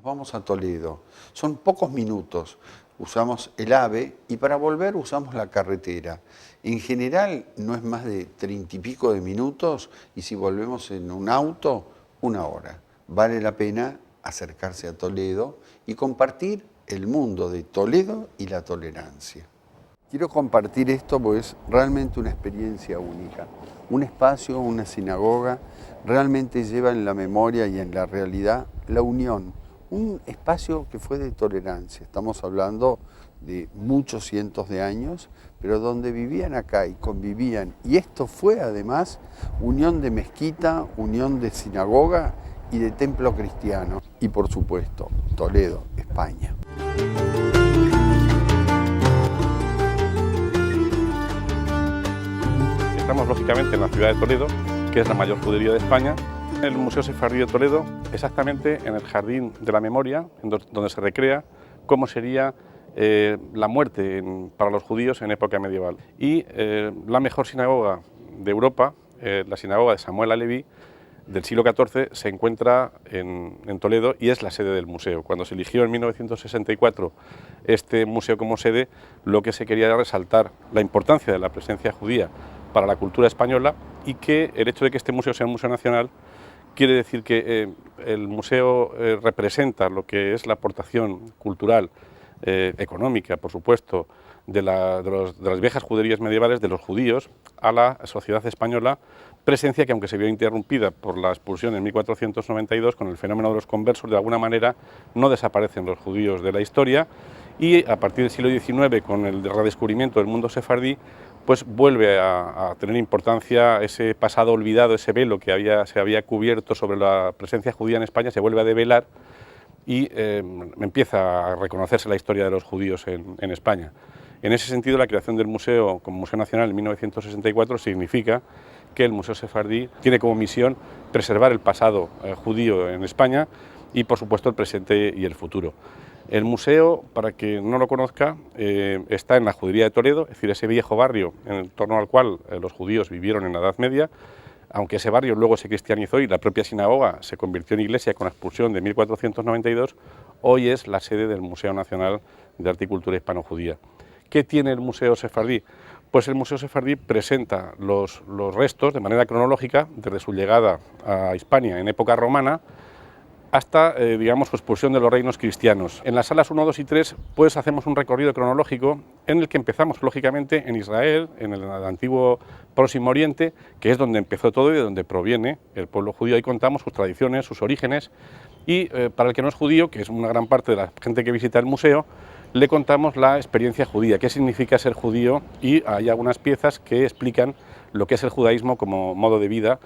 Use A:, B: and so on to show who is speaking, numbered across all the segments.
A: vamos a Toledo. Son pocos minutos. Usamos el AVE y para volver usamos la carretera. En general no es más de 30 y pico de minutos y si volvemos en un auto, 1 hora. Vale la pena acercarse a Toledo y compartir el mundo de Toledo y la tolerancia. Quiero compartir esto porque es realmente una experiencia única. Un espacio, una sinagoga, realmente lleva en la memoria y en la realidad la unión. Un espacio que fue de tolerancia. Estamos hablando de muchos cientos de años, pero donde vivían acá y convivían. Y esto fue además unión de mezquita, unión de sinagoga y de templo cristiano. Y por supuesto, Toledo, España.
B: Estamos lógicamente en la ciudad de Toledo, que es la mayor judería de España. En el Museo Sefardí de Toledo, exactamente en el Jardín de la Memoria, donde se recrea cómo sería la muerte para los judíos en época medieval. Y la mejor sinagoga de Europa, la sinagoga de Samuel Haleví, del siglo XIV, se encuentra en Toledo y es la sede del museo. Cuando se eligió en 1964 este museo como sede, lo que se quería era resaltar la importancia de la presencia judía para la cultura española y que el hecho de que este museo sea un museo nacional quiere decir que el museo representa lo que es la aportación cultural, económica, por supuesto, de las viejas juderías medievales, de los judíos, a la sociedad española, presencia que, aunque se vio interrumpida por la expulsión en 1492, con el fenómeno de los conversos, de alguna manera no desaparecen los judíos de la historia y a partir del siglo XIX, con el redescubrimiento del mundo sefardí, pues vuelve a tener importancia ese pasado olvidado, ese velo que se había cubierto sobre la presencia judía en España, se vuelve a develar y empieza a reconocerse la historia de los judíos en España. En ese sentido, la creación del museo como Museo Nacional en 1964 significa que el Museo Sefardí tiene como misión preservar el pasado judío en España y, por supuesto, el presente y el futuro. El museo, para quien no lo conozca, está en la judería de Toledo, es decir, ese viejo barrio en torno al cual los judíos vivieron en la Edad Media, aunque ese barrio luego se cristianizó y la propia sinagoga se convirtió en iglesia con la expulsión de 1492, hoy es la sede del Museo Nacional de Arte y Cultura Hispano-Judía. ¿Qué tiene el Museo Sefardí? Pues el Museo Sefardí presenta los restos de manera cronológica desde su llegada a Hispania en época romana hasta, digamos, su expulsión de los reinos cristianos. En las salas 1, 2 y 3, pues hacemos un recorrido cronológico en el que empezamos, lógicamente, en Israel, en el antiguo Próximo Oriente, que es donde empezó todo y de donde proviene el pueblo judío. Ahí contamos sus tradiciones, sus orígenes, y para el que no es judío, que es una gran parte de la gente que visita el museo, le contamos la experiencia judía, qué significa ser judío, y hay algunas piezas que explican lo que es el judaísmo como modo de vida,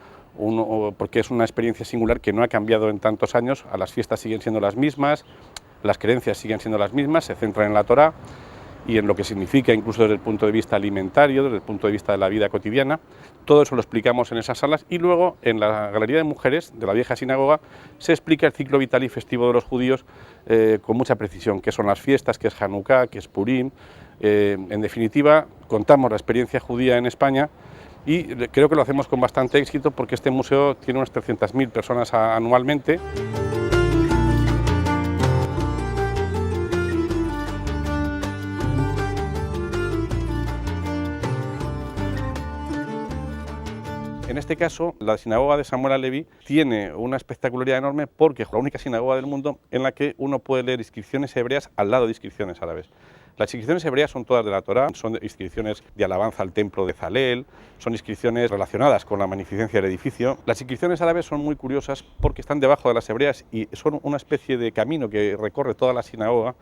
B: porque es una experiencia singular que no ha cambiado en tantos años. A las fiestas siguen siendo las mismas, las creencias siguen siendo las mismas, se centran en la Torá y en lo que significa incluso desde el punto de vista alimentario, desde el punto de vista de la vida cotidiana. Todo eso lo explicamos en esas salas y luego en la Galería de Mujeres de la vieja sinagoga se explica el ciclo vital y festivo de los judíos con mucha precisión, qué son las fiestas, qué es Hanukkah, qué es Purim. En definitiva, contamos la experiencia judía en España y creo que lo hacemos con bastante éxito porque este museo tiene unas 300.000 personas anualmente. En este caso, la sinagoga de Samuel Haleví tiene una espectacularidad enorme porque es la única sinagoga del mundo en la que uno puede leer inscripciones hebreas al lado de inscripciones árabes. Las inscripciones hebreas son todas de la Torá, son inscripciones de alabanza al templo de Zalel, son inscripciones relacionadas con la magnificencia del edificio. Las inscripciones árabes son muy curiosas porque están debajo de las hebreas y son una especie de camino que recorre toda la sinagoga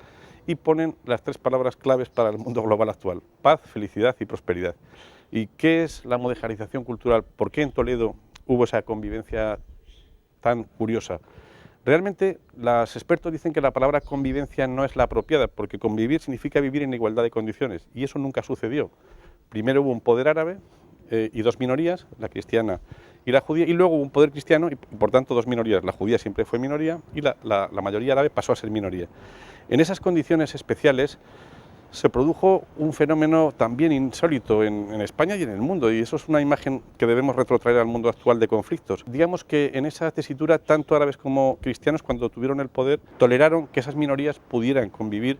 B: y ponen las 3 palabras claves para el mundo global actual: paz, felicidad y prosperidad. ¿Y qué es la modejarización cultural? ¿Por qué en Toledo hubo esa convivencia tan curiosa? Realmente los expertos dicen que la palabra convivencia no es la apropiada, porque convivir significa vivir en igualdad de condiciones, y eso nunca sucedió. Primero hubo un poder árabe y 2 minorías, la cristiana y la judía, y luego hubo un poder cristiano y por tanto 2 minorías. La judía siempre fue minoría y la mayoría árabe pasó a ser minoría. En esas condiciones especiales se produjo un fenómeno también insólito en España y en el mundo, y eso es una imagen que debemos retrotraer al mundo actual de conflictos. Digamos que en esa tesitura, tanto árabes como cristianos, cuando tuvieron el poder, toleraron que esas minorías pudieran convivir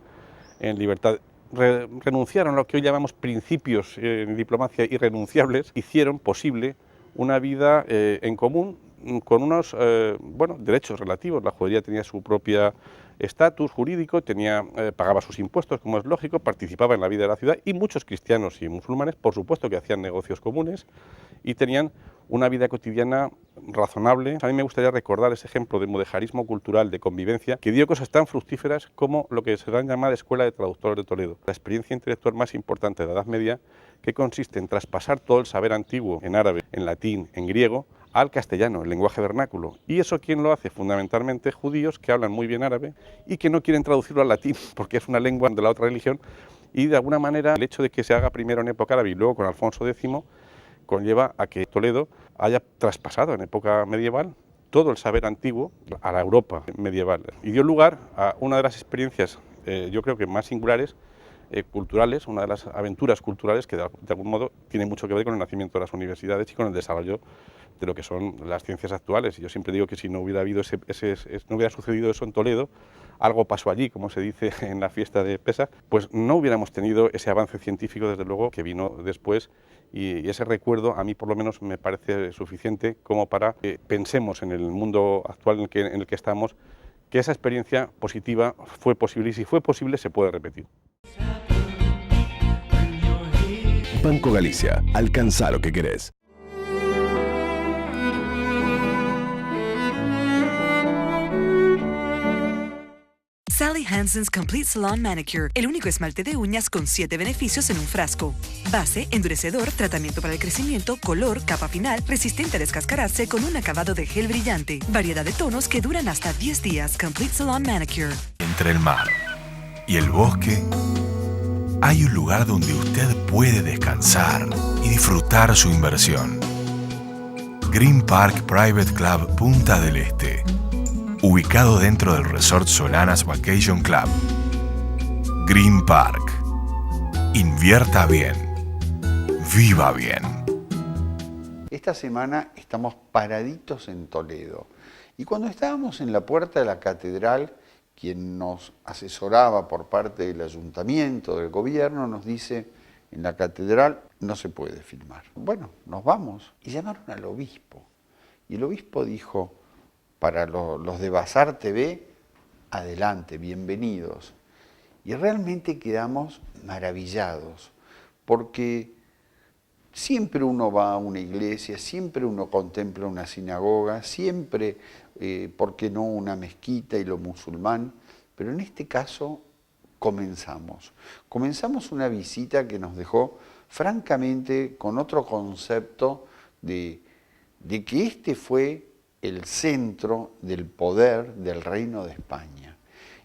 B: en libertad. Renunciaron a lo que hoy llamamos principios en diplomacia irrenunciables, hicieron posible una vida en común con unos derechos relativos. La judería tenía su propia estatus jurídico, pagaba sus impuestos, como es lógico, participaba en la vida de la ciudad, y muchos cristianos y musulmanes, por supuesto, que hacían negocios comunes y tenían una vida cotidiana razonable. A mí me gustaría recordar ese ejemplo de mudejarismo cultural, de convivencia, que dio cosas tan fructíferas como lo que se da en llamar Escuela de Traductores de Toledo, la experiencia intelectual más importante de la Edad Media, que consiste en traspasar todo el saber antiguo en árabe, en latín, en griego, al castellano, el lenguaje vernáculo. ¿Y eso quién lo hace? Fundamentalmente judíos que hablan muy bien árabe y que no quieren traducirlo al latín porque es una lengua de la otra religión, y de alguna manera el hecho de que se haga primero en época árabe y luego con Alfonso X conlleva a que Toledo haya traspasado en época medieval todo el saber antiguo a la Europa medieval, y dio lugar a una de las experiencias yo creo que más singulares culturales, una de las aventuras culturales que de algún modo tiene mucho que ver con el nacimiento de las universidades y con el desarrollo de lo que son las ciencias actuales. Y yo siempre digo que si no hubiera habido no hubiera sucedido eso en Toledo, algo pasó allí, como se dice en la fiesta de Pesaj, pues no hubiéramos tenido ese avance científico, desde luego, que vino después, y ese recuerdo a mí por lo menos me parece suficiente como para que pensemos en el mundo actual en el que estamos, que esa experiencia positiva fue posible, y si fue posible se puede repetir.
C: Banco Galicia, alcanza lo que querés.
D: Sally Hansen's Complete Salon Manicure, el único esmalte de uñas con 7 beneficios en un frasco. Base, endurecedor, tratamiento para el crecimiento, color, capa final, resistente a descascararse con un acabado de gel brillante. Variedad de tonos que duran hasta 10 días. Complete Salon Manicure.
E: Entre el mar y el bosque hay un lugar donde usted puede descansar y disfrutar su inversión. Green Park Private Club Punta del Este, ubicado dentro del Resort Solanas Vacation Club. Green Park. Invierta bien. Viva bien.
A: Esta semana estamos paraditos en Toledo, y cuando estábamos en la puerta de la catedral, quien nos asesoraba por parte del ayuntamiento, del gobierno, nos dice: en la catedral no se puede filmar. Bueno, nos vamos. Y llamaron al obispo. Y el obispo dijo: para los de Bazar TV, adelante, bienvenidos. Y realmente quedamos maravillados, porque siempre uno va a una iglesia, siempre uno contempla una sinagoga, siempre, ¿por qué no una mezquita y lo musulmán? Pero en este caso comenzamos una visita que nos dejó francamente con otro concepto de que este fue el centro del poder del Reino de España.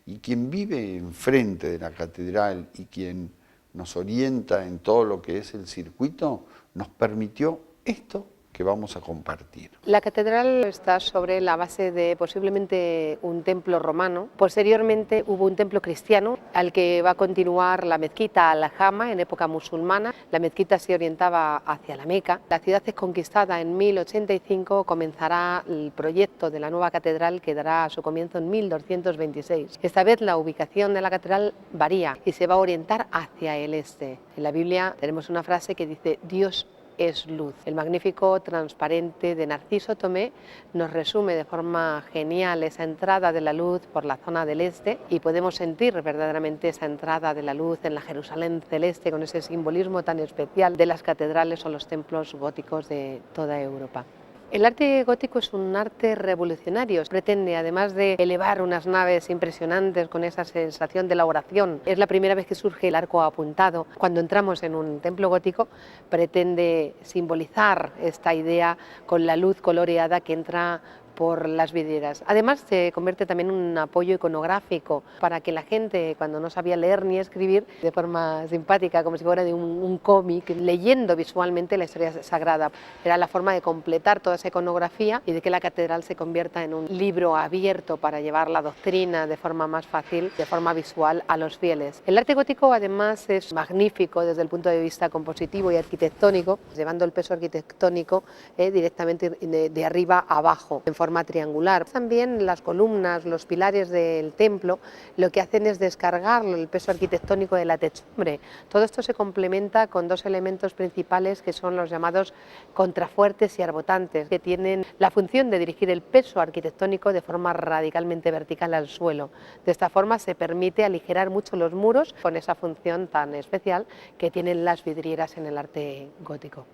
A: Y quien vive enfrente de la catedral y quien nos orienta en todo lo que es el circuito, nos permitió esto que vamos a compartir.
F: La catedral está sobre la base de posiblemente un templo romano. Posteriormente hubo un templo cristiano al que va a continuar la mezquita Al-Jama en época musulmana. La mezquita se orientaba hacia la Meca. La ciudad es conquistada en 1085, comenzará el proyecto de la nueva catedral que dará su comienzo en 1226. Esta vez la ubicación de la catedral varía y se va a orientar hacia el este. En la Biblia tenemos una frase que dice: Dios es luz. El magnífico transparente de Narciso Tomé nos resume de forma genial esa entrada de la luz por la zona del este, y podemos sentir verdaderamente esa entrada de la luz en la Jerusalén celeste, con ese simbolismo tan especial de las catedrales o los templos góticos de toda Europa. El arte gótico es un arte revolucionario. Pretende, además de elevar unas naves impresionantes con esa sensación de la oración, es la primera vez que surge el arco apuntado. Cuando entramos en un templo gótico, pretende simbolizar esta idea con la luz coloreada que entra por las vidrieras. Además, se convierte también en un apoyo iconográfico para que la gente, cuando no sabía leer ni escribir, de forma simpática, como si fuera de un cómic, leyendo visualmente la historia sagrada. Era la forma de completar toda esa iconografía y de que la catedral se convierta en un libro abierto para llevar la doctrina de forma más fácil, de forma visual, a los fieles. El arte gótico, además, es magnífico desde el punto de vista compositivo y arquitectónico, llevando el peso arquitectónico directamente de arriba a abajo, en forma triangular. También las columnas, los pilares del templo, lo que hacen es descargar el peso arquitectónico de la techumbre. Todo esto se complementa con dos elementos principales que son los llamados contrafuertes y arbotantes, que tienen la función de dirigir el peso arquitectónico de forma radicalmente vertical al suelo. De esta forma se permite aligerar mucho los muros con esa función tan especial que tienen las vidrieras en el arte gótico.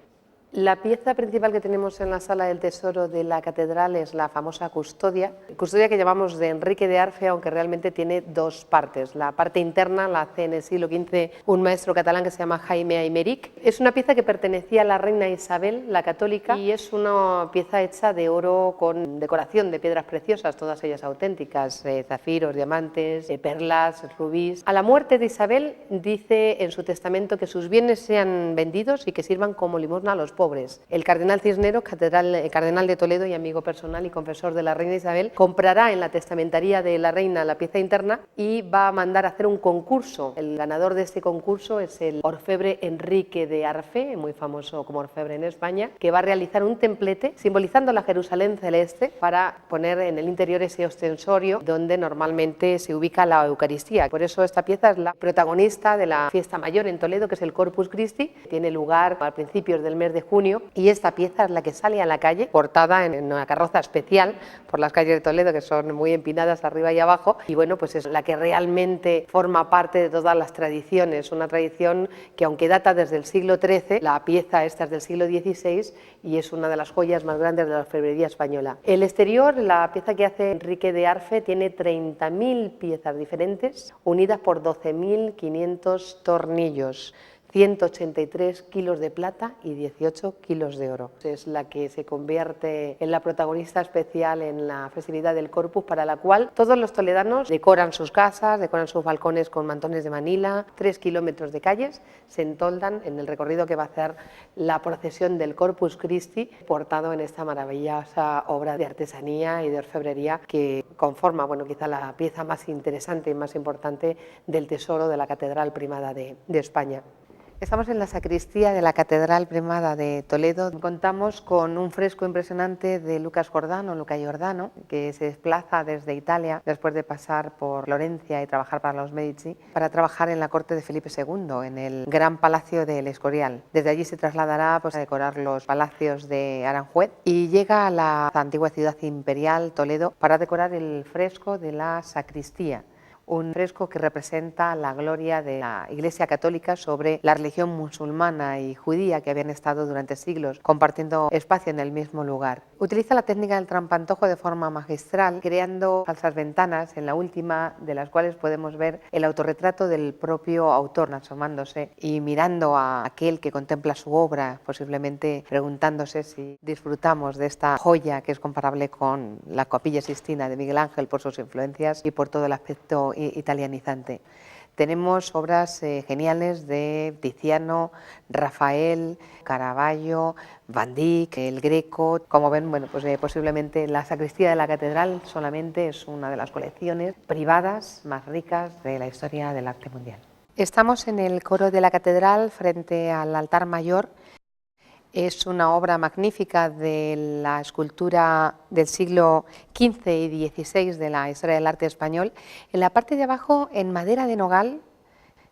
F: La pieza principal que tenemos en la Sala del Tesoro de la Catedral es la famosa custodia que llamamos de Enrique de Arfe, aunque realmente tiene dos partes. La parte interna la hace en el siglo XV un maestro catalán que se llama Jaime Aymerich. Es una pieza que pertenecía a la reina Isabel, la católica, y es una pieza hecha de oro con decoración de piedras preciosas, todas ellas auténticas, zafiros, diamantes, perlas, rubíes. A la muerte de Isabel dice en su testamento que sus bienes sean vendidos y que sirvan como limosna a los pobres. El cardenal Cisneros, cardenal de Toledo y amigo personal y confesor de la reina Isabel, comprará en la testamentaría de la reina la pieza interna y va a mandar a hacer un concurso. El ganador de este concurso es el orfebre Enrique de Arfe, muy famoso como orfebre en España, que va a realizar un templete simbolizando la Jerusalén celeste para poner en el interior ese ostensorio donde normalmente se ubica la Eucaristía. Por eso esta pieza es la protagonista de la fiesta mayor en Toledo, que es el Corpus Christi. Tiene lugar a principios del mes de junio y esta pieza es la que sale a la calle portada en una carroza especial por las calles de Toledo, que son muy empinadas arriba y abajo, y bueno, pues es la que realmente forma parte de todas las tradiciones, una tradición que aunque data desde el siglo XIII, la pieza esta es del siglo XVI y es una de las joyas más grandes de la orfebrería española. El exterior, la pieza que hace Enrique de Arfe, tiene 30.000 piezas diferentes unidas por 12.500 tornillos. 183 kilos de plata y 18 kilos de oro. Es la que se convierte en la protagonista especial en la festividad del Corpus, para la cual todos los toledanos decoran sus casas, decoran sus balcones con mantones de Manila. 3 kilómetros de calles se entoldan en el recorrido que va a hacer la procesión del Corpus Christi, portado en esta maravillosa obra de artesanía y de orfebrería que conforma, bueno, quizá la pieza más interesante y más importante del tesoro de la Catedral Primada de España. Estamos en la sacristía de la Catedral Primada de Toledo. Contamos con un fresco impresionante de Luca Giordano, que se desplaza desde Italia después de pasar por Florencia y trabajar para los Medici, para trabajar en la corte de Felipe II, en el Gran Palacio del Escorial. Desde allí se trasladará a decorar los palacios de Aranjuez y llega a la antigua ciudad imperial, Toledo, para decorar el fresco de la sacristía. Un fresco que representa la gloria de la Iglesia Católica sobre la religión musulmana y judía que habían estado durante siglos compartiendo espacio en el mismo lugar. Utiliza la técnica del trampantojo de forma magistral, creando falsas ventanas, en la última de las cuales podemos ver el autorretrato del propio autor asomándose y mirando a aquel que contempla su obra, posiblemente preguntándose si disfrutamos de esta joya que es comparable con la Capilla Sixtina de Miguel Ángel por sus influencias y por todo el aspecto italianizante. Tenemos obras geniales de Tiziano, Rafael, Caravaggio, Van Dyck, el Greco. Como ven, bueno, pues posiblemente la sacristía de la catedral solamente es una de las colecciones privadas más ricas de la historia del arte mundial. Estamos en el coro de la catedral frente al altar mayor. Es una obra magnífica de la escultura del siglo XV y XVI de la historia del arte español. En la parte de abajo, en madera de nogal,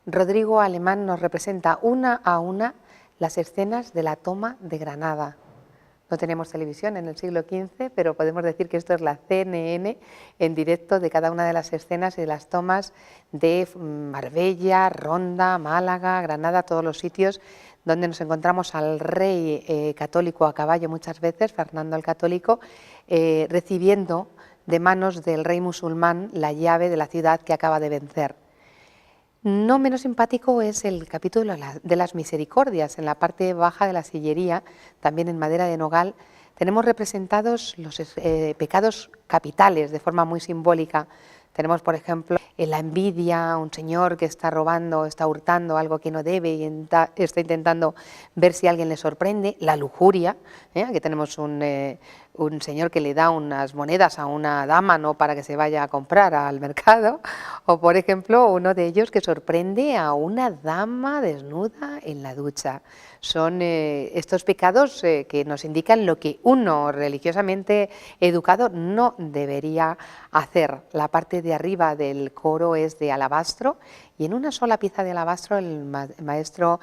F: Rodrigo Alemán nos representa una a una las escenas de la toma de Granada. No tenemos televisión en el siglo XV, pero podemos decir que esto es la CNN en directo de cada una de las escenas y de las tomas de Marbella, Ronda, Málaga, Granada, todos los sitios donde nos encontramos al rey católico a caballo muchas veces, Fernando el Católico, recibiendo de manos del rey musulmán la llave de la ciudad que acaba de vencer. No menos simpático es el capítulo de las misericordias. En la parte baja de la sillería, también en madera de nogal, tenemos representados los pecados capitales de forma muy simbólica. Tenemos, por ejemplo, la envidia, un señor que está robando, está hurtando algo que no debe y está intentando ver si alguien le sorprende. La lujuria, aquí tenemos un señor que le da unas monedas a una dama, ¿no?, para que se vaya a comprar al mercado. O, por ejemplo, uno de ellos que sorprende a una dama desnuda en la ducha. Son estos pecados que nos indican lo que uno religiosamente educado no debería hacer. La parte de arriba del coro es de alabastro y en una sola pieza de alabastro el maestro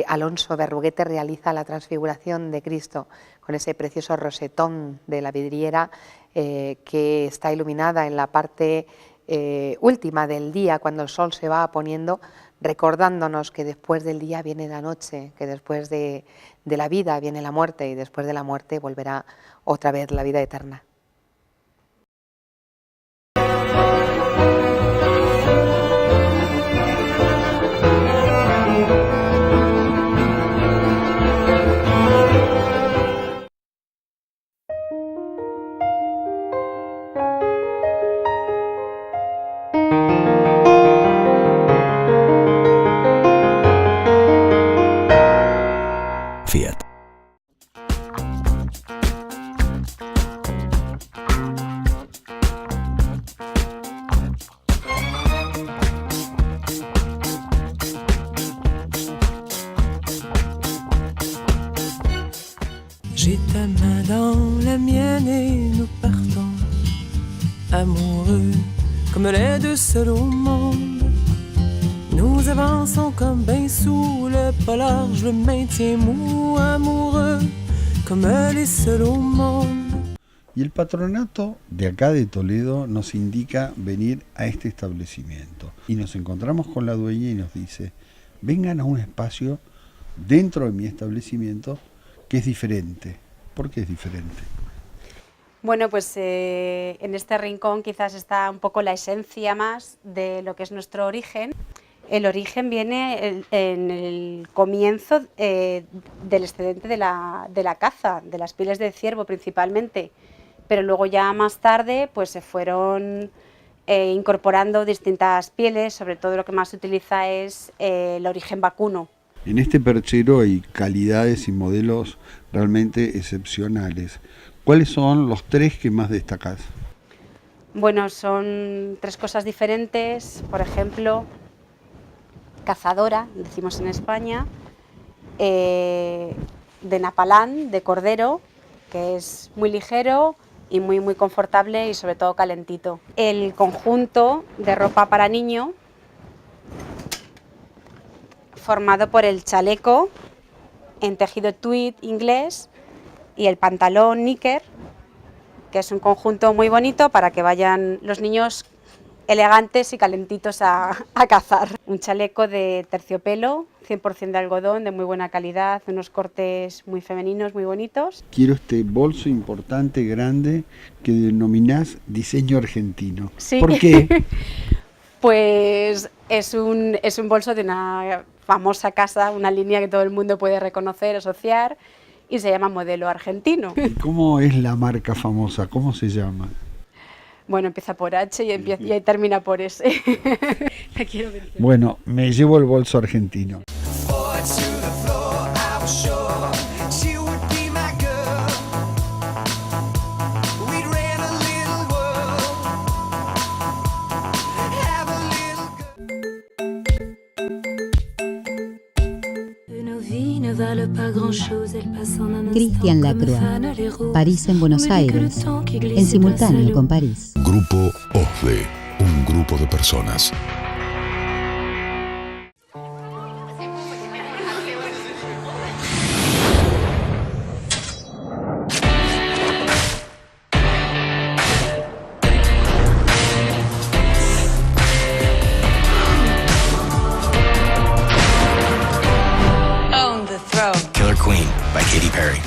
F: Alonso Berruguete realiza la transfiguración de Cristo con ese precioso rosetón de la vidriera que está iluminada en la parte última del día, cuando el sol se va poniendo, recordándonos que después del día viene la noche, que después de la vida viene la muerte y después de la muerte volverá otra vez la vida eterna.
C: Fiat.
G: J'ai ta main dans la mienne et nous partons amoureux comme les deux seuls au monde. Nous avançons comme bain sous le polar, je le maintiens mou, amoureux comme les seuls au monde.
A: Y el patronato de acá de Toledo nos indica venir a este establecimiento. Y nos encontramos con la dueña y nos dice, vengan a un espacio dentro de mi establecimiento que es diferente. ¿Por qué es diferente?
H: Bueno, pues en este rincón quizás está un poco la esencia más de lo que es nuestro origen. El origen viene en el comienzo del excedente de la caza, de las pieles de ciervo principalmente, pero luego ya más tarde pues se fueron incorporando distintas pieles, sobre todo lo que más se utiliza es el origen vacuno.
A: En este perchero hay calidades y modelos realmente excepcionales. ¿Cuáles son los tres que más destacás?
H: Bueno, son tres cosas diferentes, por ejemplo, cazadora, decimos en España, de napalán, de cordero, que es muy ligero y muy confortable y sobre todo calentito. El conjunto de ropa para niño, formado por el chaleco en tejido tweed inglés y el pantalón níquer, que es un conjunto muy bonito para que vayan los niños elegantes y calentitos a cazar. Un chaleco de terciopelo, 100% de algodón, de muy buena calidad, unos cortes muy femeninos, muy bonitos.
A: Quiero este bolso importante, grande, que denominás diseño argentino.
H: Sí.
A: ¿Por qué?
H: Pues es un bolso de una famosa casa, una línea que todo el mundo puede reconocer, asociar, y se llama Modelo Argentino.
A: ¿Y cómo es la marca famosa? ¿Cómo se llama?
H: Bueno, empieza por H y termina por S. La quiero mencionar.
A: Bueno, me llevo el bolso argentino.
I: Cristian Lacroix, París en Buenos Aires, en simultáneo con París.
C: Grupo OSDE, un grupo de personas.
J: Killer Queen by Katy Perry.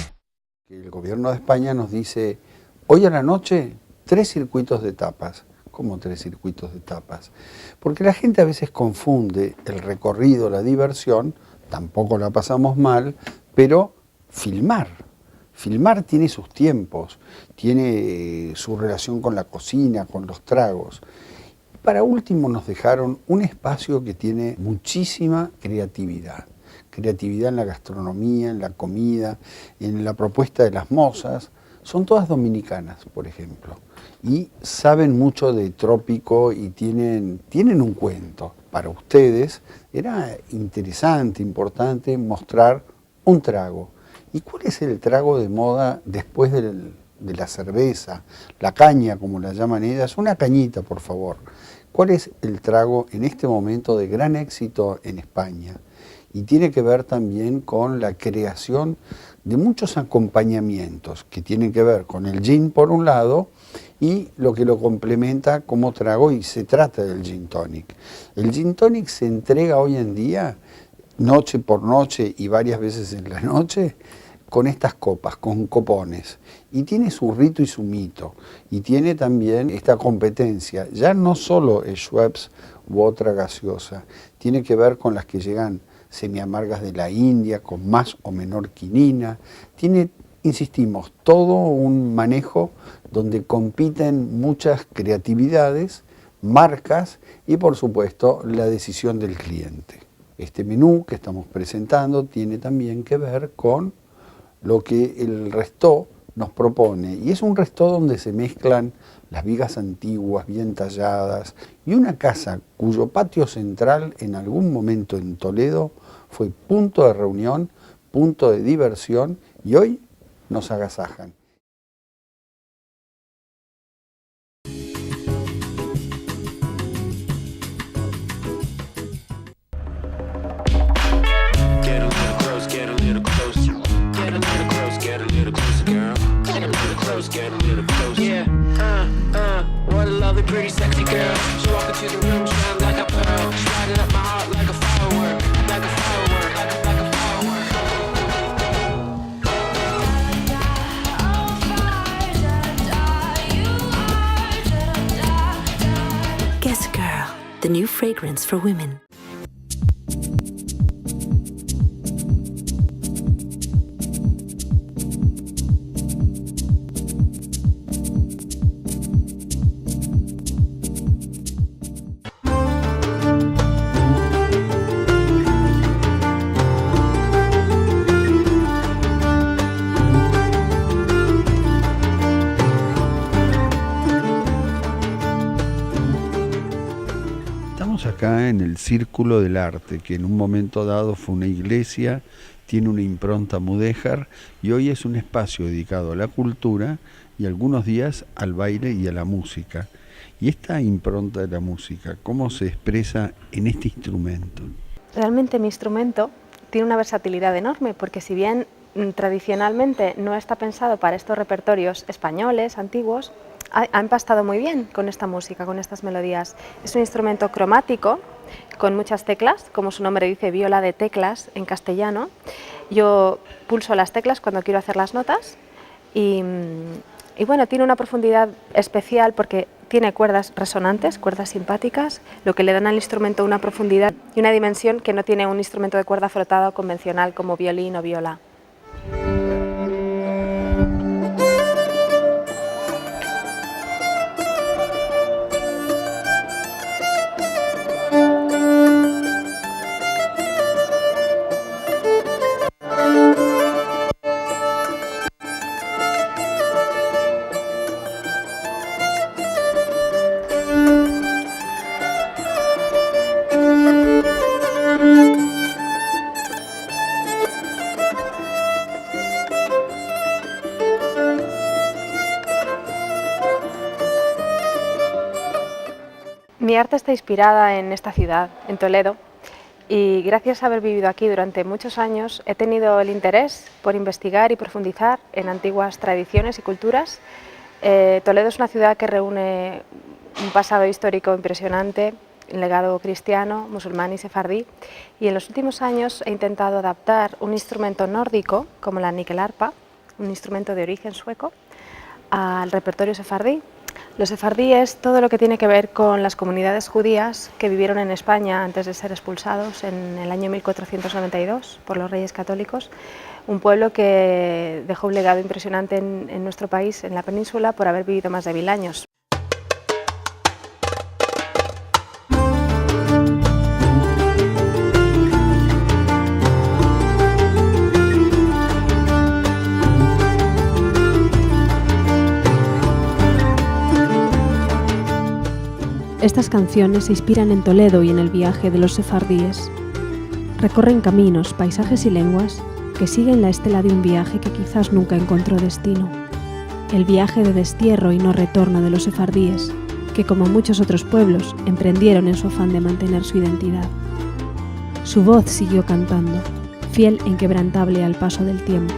A: El gobierno de España nos dice, hoy a la noche 3 circuitos de tapas. ¿Cómo 3 circuitos de tapas? Porque la gente a veces confunde el recorrido, la diversión, tampoco la pasamos mal, pero filmar Filmar tiene sus tiempos, tiene su relación con la cocina, con los tragos. Para último nos dejaron un espacio que tiene muchísima creatividad. Creatividad en la gastronomía, en la comida, en la propuesta de las mozas. Son todas dominicanas, por ejemplo, y saben mucho de trópico y tienen un cuento. Para ustedes era interesante, importante mostrar un trago. ¿Y cuál es el trago de moda después de la cerveza, la caña, como la llaman ellas? Una cañita, por favor. ¿Cuál es el trago en este momento de gran éxito en España? Y tiene que ver también con la creación de muchos acompañamientos que tienen que ver con el gin por un lado y lo que lo complementa como trago, y se trata del gin tonic. El gin tonic se entrega hoy en día noche por noche y varias veces en la noche con estas copas, con copones, y tiene su rito y su mito, y tiene también esta competencia, ya no solo el Schweppes u otra gaseosa, tiene que ver con las que llegan semiamargas de la India, con más o menor quinina, tiene, insistimos, todo un manejo donde compiten muchas creatividades, marcas y por supuesto la decisión del cliente. Este menú que estamos presentando tiene también que ver con lo que el resto nos propone, y es un resto donde se mezclan las vigas antiguas bien talladas y una casa cuyo patio central en algún momento en Toledo fue punto de reunión, punto de diversión, y hoy nos agasajan.
K: What a lovely, pretty, sexy girl. She walked into the room, shine like a pearl. She's lighting up my heart like a firework, like a firework, like a firework.
L: Guess Girl, the new fragrance for women.
A: Acá en el Círculo del Arte, que en un momento dado fue una iglesia, tiene una impronta mudéjar y hoy es un espacio dedicado a la cultura y algunos días al baile y a la música. Y esta impronta de la música, ¿cómo se expresa en este instrumento?
M: Realmente mi instrumento tiene una versatilidad enorme, porque si bien tradicionalmente no está pensado para estos repertorios españoles, antiguos, ha empastado muy bien con esta música, con estas melodías. Es un instrumento cromático, con muchas teclas, como su nombre dice, viola de teclas en castellano. Yo pulso las teclas cuando quiero hacer las notas y bueno, tiene una profundidad especial porque tiene cuerdas resonantes, cuerdas simpáticas, lo que le dan al instrumento una profundidad y una dimensión que no tiene un instrumento de cuerda frotada convencional como violín o viola. Mi arte está inspirada en esta ciudad, en Toledo, y gracias a haber vivido aquí durante muchos años he tenido el interés por investigar y profundizar en antiguas tradiciones y culturas. Toledo es una ciudad que reúne un pasado histórico impresionante, un legado cristiano, musulmán y sefardí, y en los últimos años he intentado adaptar un instrumento nórdico como la níquel-arpa, un instrumento de origen sueco, al repertorio sefardí. Los sefardíes, todo lo que tiene que ver con las comunidades judías que vivieron en España antes de ser expulsados en el año 1492 por los Reyes Católicos, un pueblo que dejó un legado impresionante en nuestro país, en la península, por haber vivido más de 1000 años.
N: Estas canciones se inspiran en Toledo y en el viaje de los sefardíes. Recorren caminos, paisajes y lenguas que siguen la estela de un viaje que quizás nunca encontró destino. El viaje de destierro y no retorno de los sefardíes, que como muchos otros pueblos, emprendieron en su afán de mantener su identidad. Su voz siguió cantando, fiel e inquebrantable al paso del tiempo.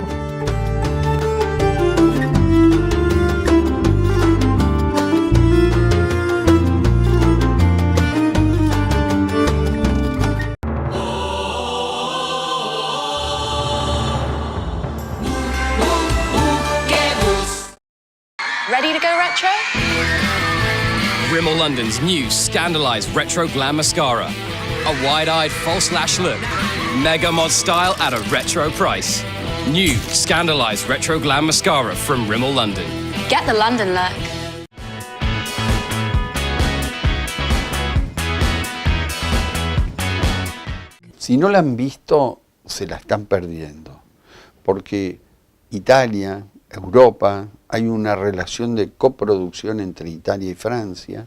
O: Ready to go retro?
J: Rimmel London's new scandalized retro glam mascara. A wide-eyed false lash look. Mega mod style at a retro price. New scandalized retro glam mascara from Rimmel London.
O: Get the London look.
A: Si no la han visto, se la están perdiendo, porque Italia, Europa, hay una relación de coproducción entre Italia y Francia,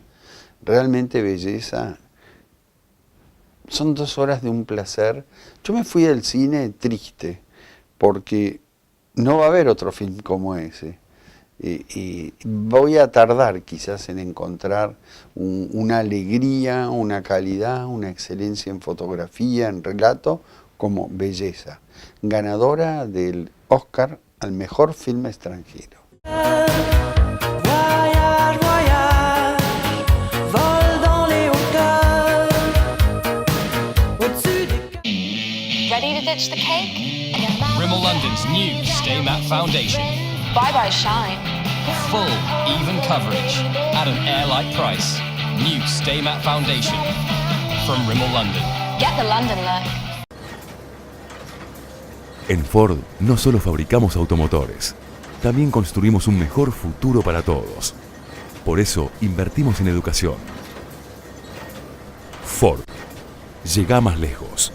A: realmente belleza. Son 2 horas de un placer. Yo me fui del cine triste, porque no va a haber otro film como ese. Y voy a tardar quizás en encontrar una alegría, una calidad, una excelencia en fotografía, en relato, como Belleza, ganadora del Oscar al mejor film extranjero.
O: Ready to ditch the cake?
J: Rimmel London's new Stay Matte Foundation.
O: Bye-bye shine.
J: Full, even coverage at an air-like price. New Stay Matte Foundation from Rimmel London.
O: Get the London look.
C: En Ford no solo fabricamos automotores, también construimos un mejor futuro para todos. Por eso invertimos en educación. Ford. Llega más lejos.